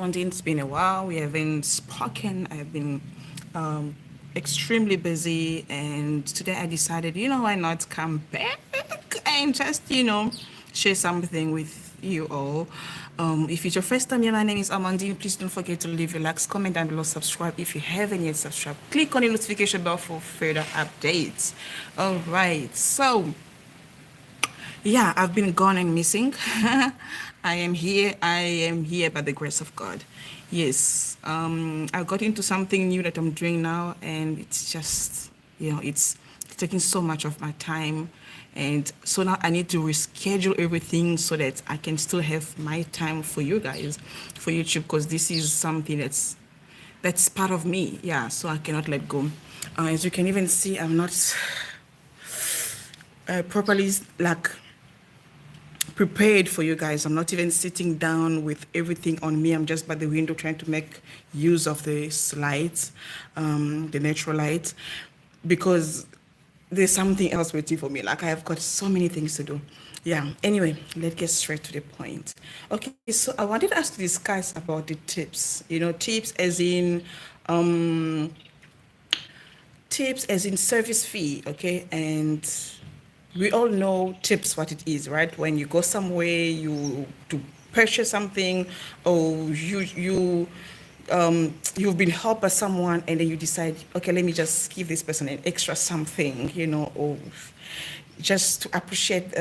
Amandine. It's been a while. We haven't spoken. I've been um, extremely busy, and today I decided, why not come back and just, share something with you all. If it's your first time here, my name is Amandine. Please don't forget to leave a like, comment down below, subscribe if you haven't yet subscribed. Click on the notification bell for further updates. All right, so yeah, I've been gone and missing. I am here. I am here by the grace of God. Yes. I got into something new that I'm doing now, and it's just, it's taking so much of my time. And so now I need to reschedule everything so that I can still have my time for you guys, for YouTube, because this is something that's part of me. Yeah, so I cannot let go. As you can even see, I'm not properly like prepared for you guys. I'm not even sitting down with everything on me. I'm just by the window trying to make use of this light, the natural light, because there's something else waiting for me. Like I have got so many things to do. Yeah. Anyway, let's get straight to the point. Okay. So I wanted us to discuss about the tips. Tips as in service fee. Okay. And we all know tips what it is, right? When you go somewhere, you to purchase something, or you've been helped by someone, and then you decide, okay, let me just give this person an extra something, or just to appreciate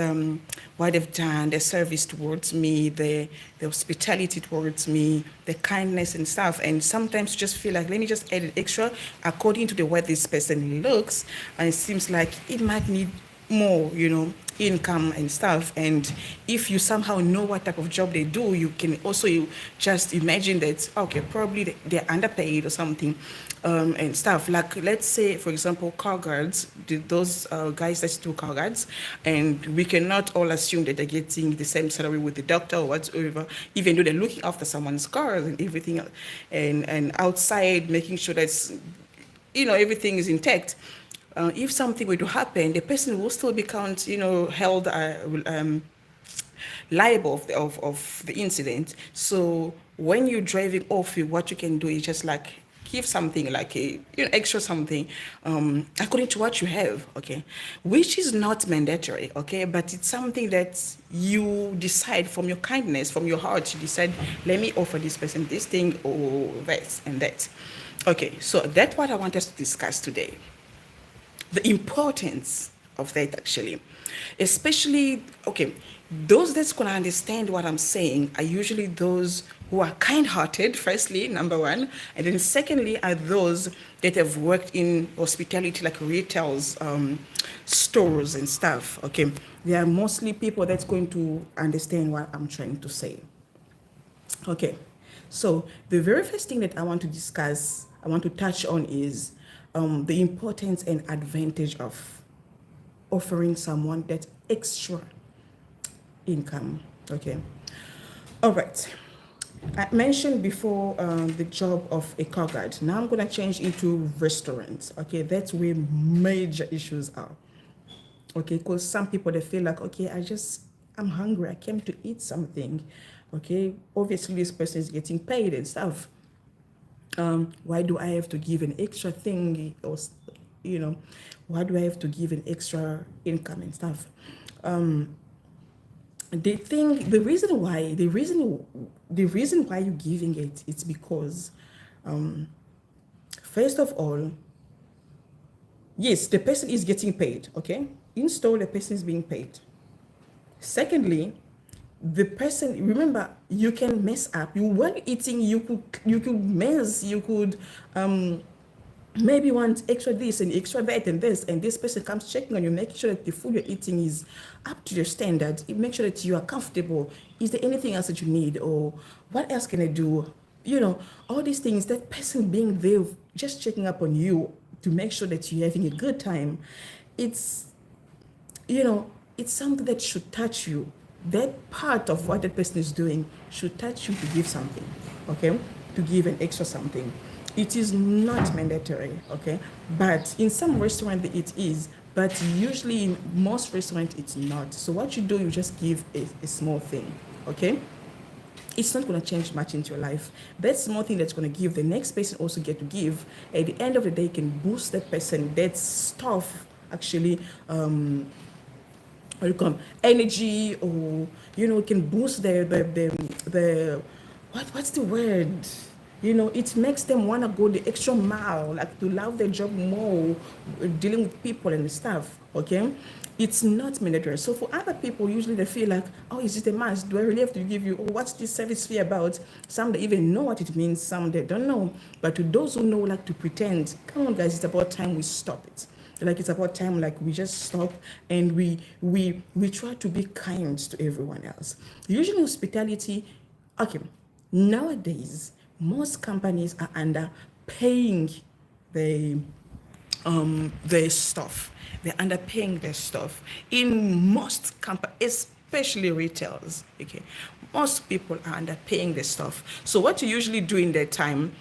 what they've done, their service towards me, the hospitality towards me, the kindness and stuff. And sometimes you just feel like, let me just add an extra according to the way this person looks, and it seems like it might need more, income and stuff. And if you somehow know what type of job they do, you can also just imagine that, okay, probably they're underpaid or something, and stuff. Like, let's say, for example, car guards, those guys that do car guards, and we cannot all assume that they're getting the same salary with the doctor or whatever, even though they're looking after someone's car and everything, and outside making sure that everything is intact. If something were to happen, the person will still be held liable of the incident. So when you're driving off, what you can do is just like give something like a extra something according to what you have, okay, which is not mandatory, okay, but it's something that you decide from your kindness, from your heart. You decide, let me offer this person this thing or that and that. Okay, so that's what I want us to discuss today. The importance of that, actually, especially, okay, those that's going to understand what I'm saying are usually those who are kind-hearted, firstly, number one, and then secondly are those that have worked in hospitality, like retails, stores and stuff. Okay, they are mostly people that's going to understand what I'm trying to say. Okay, so the very first thing that I want to touch on is the importance and advantage of offering someone that extra income. Okay. All right. I mentioned before the job of a car guard. Now I'm going to change into restaurants. Okay. That's where major issues are. Okay. Because some people, they feel like, okay, I'm hungry. I came to eat something. Okay. Obviously, this person is getting paid and stuff. Why do I have to give an extra thing, or why do I have to give an extra income and stuff? The reason why you're giving it's because, first of all, yes, the person is getting paid. Okay, in store, the person is being paid. Secondly, the person, remember, you can mess up. When eating, you could mess, you could maybe want extra this and extra that and this, and this person comes checking on you, making sure that the food you're eating is up to your standard. Make sure that you are comfortable. Is there anything else that you need, or what else can I do? All these things, that person being there just checking up on you to make sure that you're having a good time, it's something that should touch you. That part of what that person is doing should touch you to give something, okay? To give an extra something. It is not mandatory, okay? But in some restaurants it is, but usually in most restaurants it's not. So what you do, you just give a small thing, okay? it's not going to change much into your life. That small thing that's going to give the next person also get to give. At the end of the day, can boost that person, that stuff actually, what do you call 'em, energy, or it can boost the what's the word? It makes them want to go the extra mile, like to love their job more, dealing with people and stuff. Okay, it's not mandatory. So for other people, usually they feel like, oh, is it a must? Do I really have to give you? Oh, what's this service fee about? Some they even know what it means. Some they don't know. But to those who know, like to pretend, come on, guys, it's about time we stop it. Like it's about time, like we just stop and we try to be kind to everyone else. Usually hospitality, okay, nowadays most companies are underpaying the their stuff. They're underpaying their stuff in most companies, especially retailers. Okay, most people are underpaying their stuff. So what you usually do in that time,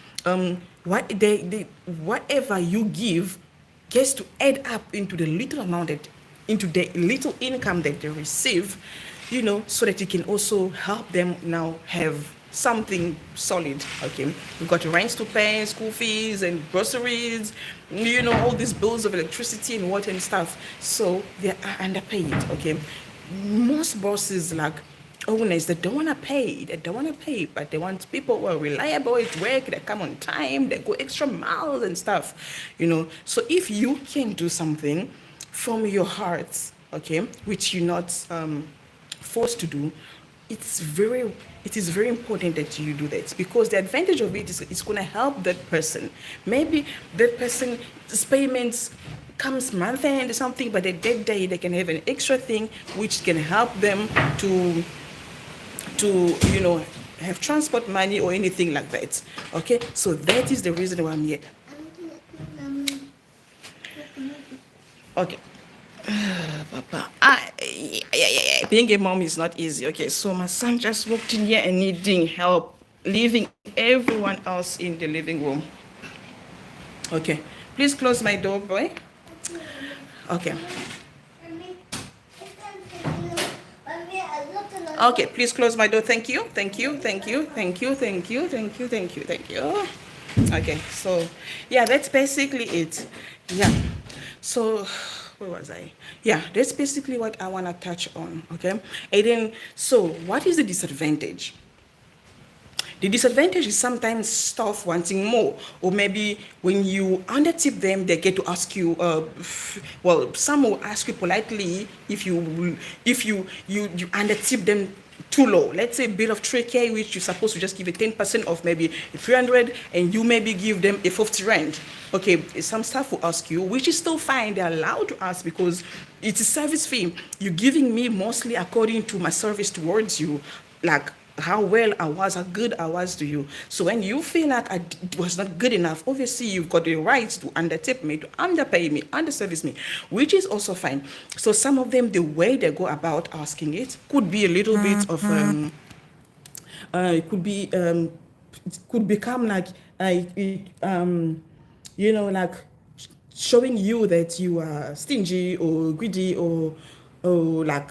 whatever you give gets to add up into the little amount into the little income that they receive, so that it can also help them now have something solid. Okay, we've got rents to pay, school fees and groceries, all these bills of electricity and water and stuff. So they are underpaid. Okay, most bosses, like owners, they don't want to pay, but they want people who are reliable at work, they come on time, they go extra miles and stuff. So if you can do something from your heart, okay, which you're not forced to do, it is very important that you do that, because the advantage of it is it's going to help that person. Maybe that person's payments comes month end or something, but at that day they can have an extra thing which can help them to have transport money or anything like that. Okay, so that is the reason why I'm here. Okay. Papa, being a mom is not easy. Okay, so my son just walked in here and needing help, leaving everyone else in the living room. Okay, please close my door, boy. Okay. Okay, please close my door. Thank you. Okay, so yeah, that's basically it. Yeah. So where was I? Yeah, that's basically what I want to touch on. Okay, and then so what is the disadvantage? The disadvantage is sometimes staff wanting more, or maybe when you undertip them, they get to ask you. Well, some will ask you politely if you undertip them too low. Let's say bill of 3K, which you're supposed to just give a 10% of maybe 300, and you maybe give them a 50 rand. Okay, some staff will ask you, which is still fine. They're allowed to ask because it's a service fee. You're giving me mostly according to my service towards you, like how well I was, how good I was to you. So when you feel like I was not good enough, obviously you've got the right to undertip me, to underpay me, underservice me, which is also fine. So some of them, the way they go about asking it could be a little bit of it could become like like showing you that you are stingy or greedy or like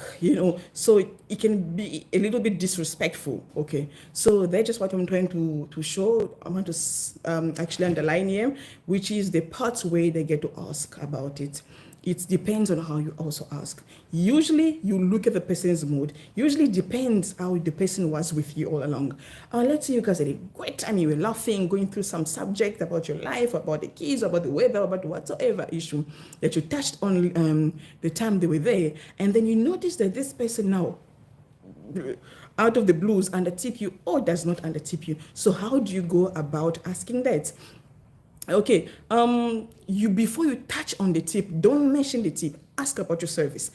so it can be a little bit disrespectful. Okay, so that's just what I'm trying to show. I want to actually underline here, which is the part where they get to ask about it. It depends on how you also ask. Usually you look at the person's mood. Usually it depends how the person was with you all along. Let's say you guys had a great time, you were laughing, going through some subject about your life, about the kids, about the weather, about whatsoever issue that you touched on the time they were there. And then you notice that this person now, out of the blues, undertip you or does not undertip you. So how do you go about asking that? Okay, you before you touch on the tip, don't mention the tip. Ask about your service.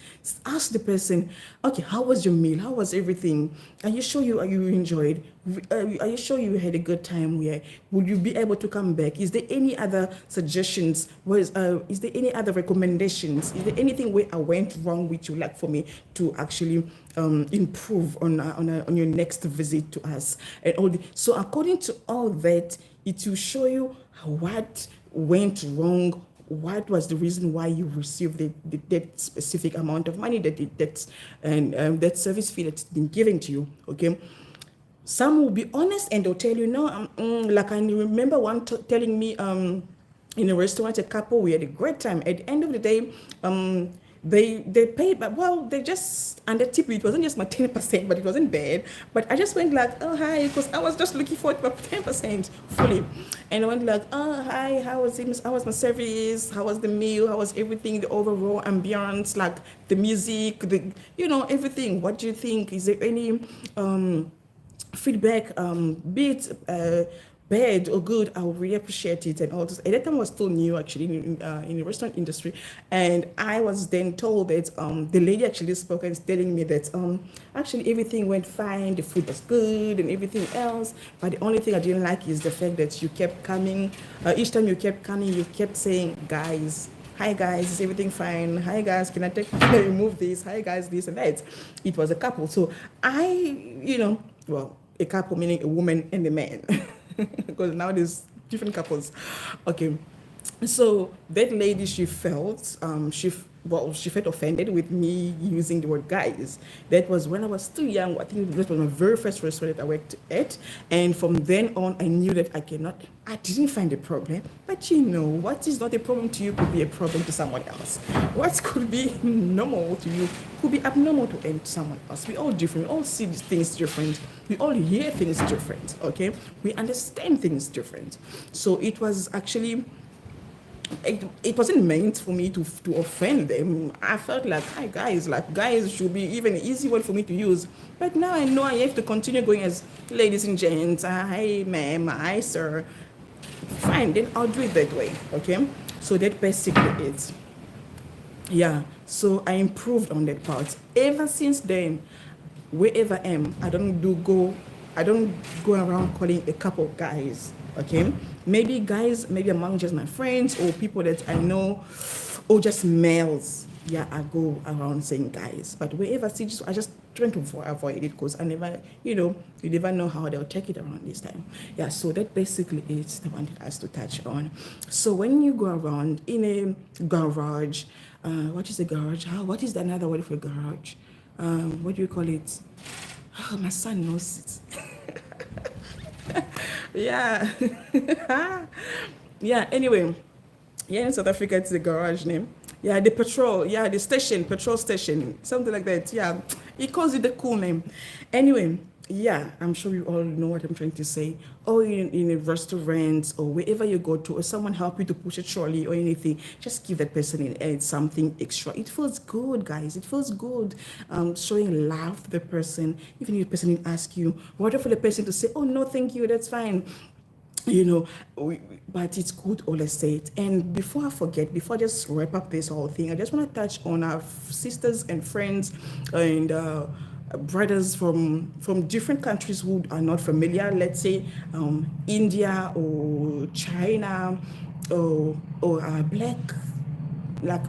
Ask the person, okay, how was your meal? How was everything? Are you sure you enjoyed? Are you sure you had a good time here? Would you be able to come back? Is there any other suggestions? Is there any other recommendations? Is there anything where I went wrong which you'd like for me to actually improve on your next visit to us? And so according to all that, it will show you what went wrong, what was the reason why you received that specific amount of money that service fee that's been given to you. Okay, Some will be honest and they'll tell you, no, like I remember one telling me, in a restaurant, a couple, we had a great time. At the end of the day, they paid, but well, they just under tip. It wasn't just my 10%, but it wasn't bad. But I just went like, oh hi, because I was just looking for 10% fully, and I went like, oh hi, how was it? How was my service? How was the meal? How was everything? The overall ambience, like the music, the everything. What do you think? Is there any feedback, be it bad or good? I would really appreciate it. And all this. At that time, I was still new actually in the restaurant industry, and I was then told that the lady actually spoke and is telling me that actually everything went fine, the food was good and everything else, but the only thing I didn't like is the fact that you kept coming. Each time you kept coming, you kept saying, guys, hi guys, is everything fine? Hi guys, can I remove this? Hi guys, this and that. It was a couple. So well, a couple meaning a woman and a man, because now there's different couples. Okay, so that lady, she felt she felt offended with me using the word guys. That was when I was still young. I think that was my very first restaurant that I worked at, and from then on, I knew that I didn't find a problem. But what is not a problem to you could be a problem to someone else. What could be normal to you could be abnormal to someone else. We all different. We all see things different. We all hear things different. Okay, we understand things different. So it was actually. It wasn't meant for me to offend them. I felt like, hi guys, like guys should be even an easy word for me to use. But now I know I have to continue going as ladies and gents, hi ma'am, hi sir. Fine, then I'll do it that way, okay? So that basically it. Yeah, so I improved on that part. Ever since then, wherever I am, I don't go around calling a couple guys, okay? Maybe guys, maybe among just my friends or people that I know, or just males. Yeah, I go around saying guys. But wherever I see, I just try to avoid it because I never, you never know how they'll take it around this time. Yeah, so that basically is the one that I has to touch on. So when you go around in a garage, what is a garage? What is another word for garage? What do you call it? Oh, my son knows it. Yeah. Yeah, anyway. Yeah, in South Africa, it's the garage name. Yeah, the petrol station, something like that. Yeah, he calls it the cool name. Anyway, yeah, I'm sure you all know what I'm trying to say. Or in a restaurant or wherever you go to, or someone help you to push a trolley or anything, just give that person something extra. It feels good, guys. It feels good. Showing love to the person, even if the person didn't ask you, whatever for the person to say, oh no, thank you, that's fine. But it's good, all I say it. And before I forget, before I just wrap up this whole thing, I just want to touch on our sisters and friends and brothers from different countries who are not familiar. Let's say India or China or black, like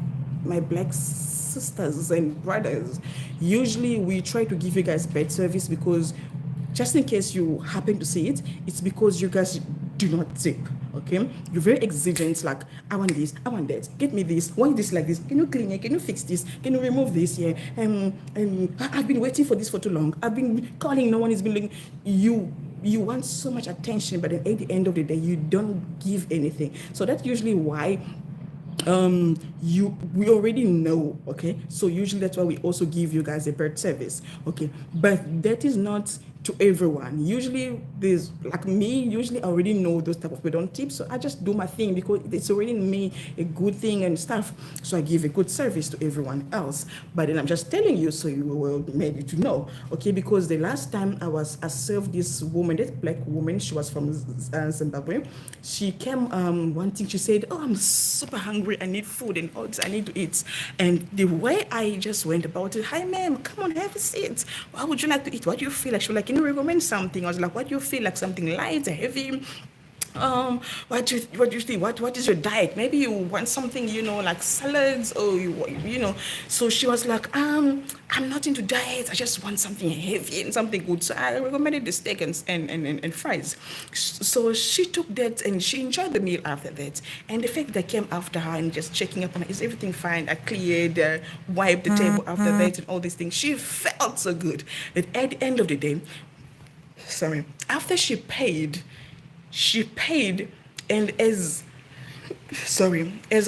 my black sisters and brothers. Usually we try to give you guys bad service because just in case you happen to see it, it's because you guys do not tip, okay? You're very exigent, like, I want this, I want that, get me this, want this like this, can you clean it, can you fix this, can you remove this, yeah? I've been waiting for this for too long, I've been calling, no one is been looking. You want so much attention, but at the end of the day, you don't give anything. So that's usually why we already know, okay? So usually that's why we also give you guys a bird service, okay? But that is not to everyone. Usually there's like me, usually I already know those type of people don't tip, so I just do my thing because it's already me a good thing and stuff, so I give a good service to everyone else. But then I'm just telling you so you will maybe to know, okay? Because the last time I served this woman, this black woman, she was from Zimbabwe. She came one thing, she said, oh, I'm super hungry, I need food and all this, I need to eat. And the way I just went about it, hi ma'am, come on, have a seat, what would you like to eat, what do you feel like? She was like, can you recommend something? I was like, what do you feel like, something light, heavy? What do you think? What is your diet? Maybe you want something, like salads or So she was like, I'm not into diets. I just want something heavy and something good. So I recommended the steak and fries. So she took that and she enjoyed the meal after that. And the fact that I came after her and just checking up on her, is everything fine? I cleared, wiped the table after that and all these things. She felt so good that at the end of the day, sorry, after she paid, and as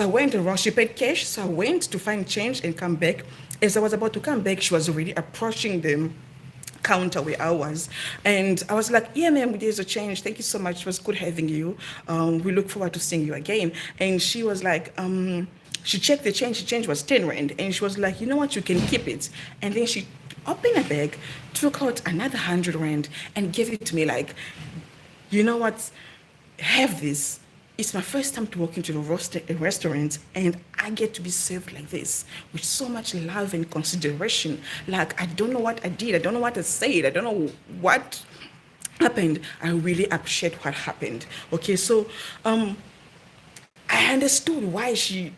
I went around, she paid cash, so I went to find change and come back. As I was about to come back, she was already approaching them counter where I was. And I was like, yeah, ma'am, there's a change. Thank you so much. It was good having you. We look forward to seeing you again. And she was like, she checked the change. The change was 10 Rand. And she was like, you know what, you can keep it. And then she opened a bag, took out another 100 Rand and gave it to me like, you know what, have this. It's my first time to walk into a restaurant and I get to be served like this with so much love and consideration. Like, I don't know what I did. I don't know what I said. I don't know what happened. I really appreciate what happened. Okay, so I understood why she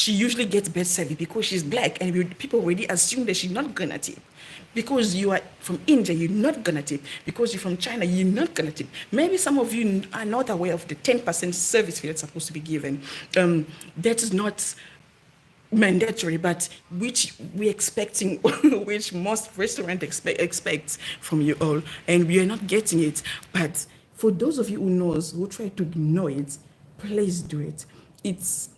usually gets bad service, because she's black and people already assume that she's not gonna tip. Because you are from India, you're not gonna tip. Because you're from China, you're not gonna tip. Maybe some of you are not aware of the 10% service fee that's supposed to be given. That is not mandatory, but which we're expecting, which most restaurant expects from you all, and we are not getting it. But for those of you who try to ignore it, please do it. It's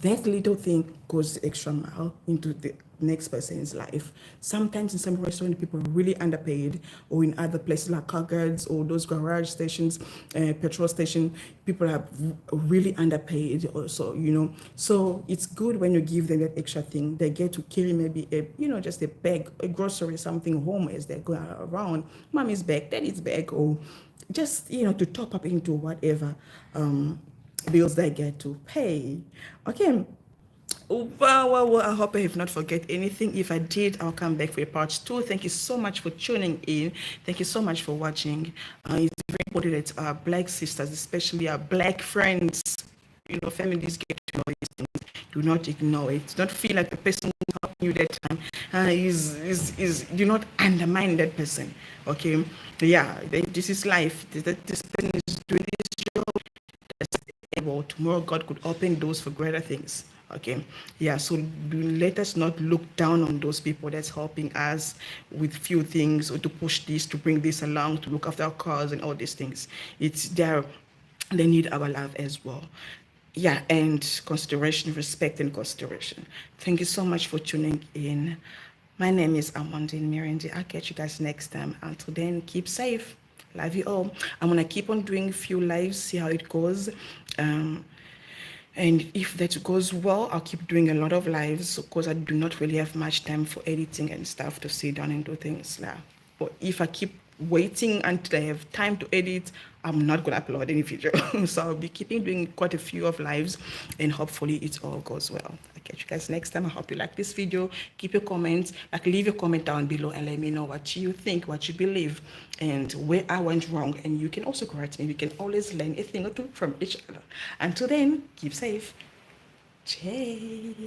that little thing goes the extra mile into the next person's life. Sometimes in some restaurants, people are really underpaid, or in other places like car guards or those garage stations, petrol station, people are really underpaid also, So it's good when you give them that extra thing. They get to carry maybe just a bag, a grocery, something home as they're going around. Mommy's bag, daddy's bag, or just, to top up into whatever bills they get to pay. Okay. Well, I hope I have not forget anything. If I did, I'll come back for a part 2. Thank you so much for tuning in. Thank you so much for watching. It's very important that our black sisters, especially our black friends, families, get to know these things. Do not ignore it. Do not feel like the person who's helping you that time is do not undermine that person. Okay. Yeah, this is life. This person is doing this job. Well, tomorrow God could open doors for greater things. Okay, yeah, so let us not look down on those people that's helping us with few things, or to push this, to bring this along, to look after our cars and all these things. They need our love as well. Yeah, and consideration, respect and consideration. Thank you so much for tuning in. My name is Amandine Mirandi. I'll catch you guys next time. Until then, keep safe. Love you all. I'm gonna keep on doing a few lives, see how it goes. And if that goes well, I'll keep doing a lot of lives, because I do not really have much time for editing and stuff to sit down and do things. But if I keep waiting until I have time to edit, I'm not going to upload any video. So I'll be keeping doing quite a few of lives, and hopefully it all goes well. I'll catch you guys next time. I hope you like this video. Keep your comments, leave your comment down below and let me know what you think, what you believe, and where I went wrong. And you can also correct me. We can always learn a thing or two from each other. Until then, keep safe. Cheers.